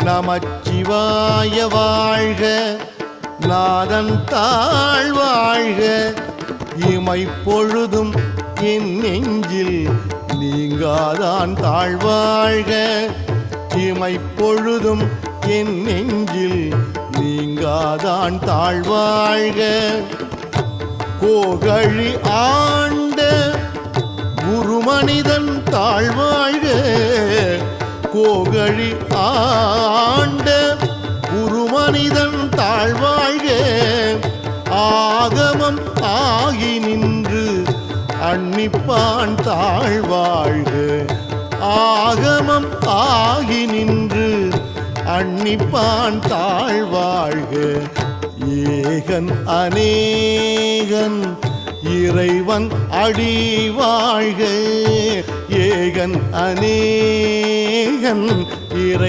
நமச்சிவாய வாழ்க, நாதன் தாழ் வாழ்க, இமைப்பொழுதும் என் நெஞ்சில் நீங்காதான் தாழ்வாழ்க, இமைப்பொழுதும் என் நெஞ்சில் நீங்காதான் தாழ்வாழ்க. கோகழி ஆண்ட குருமனிதன் தாழ்வாழ்க, கோகழி ஆண்ட குருமனிதன் தாழ்வாழ்க, ஆகமம் ஆகி நின்று அன்னிப்பான் தாழ்வாழ்க, ஆகமம் ஆகி நின்று அன்னிப்பான் தாழ்வாழ்க. ஏகன் அநேகன் இறைவன் அடி வாழ்க, ஏகன் அநேகன் இறை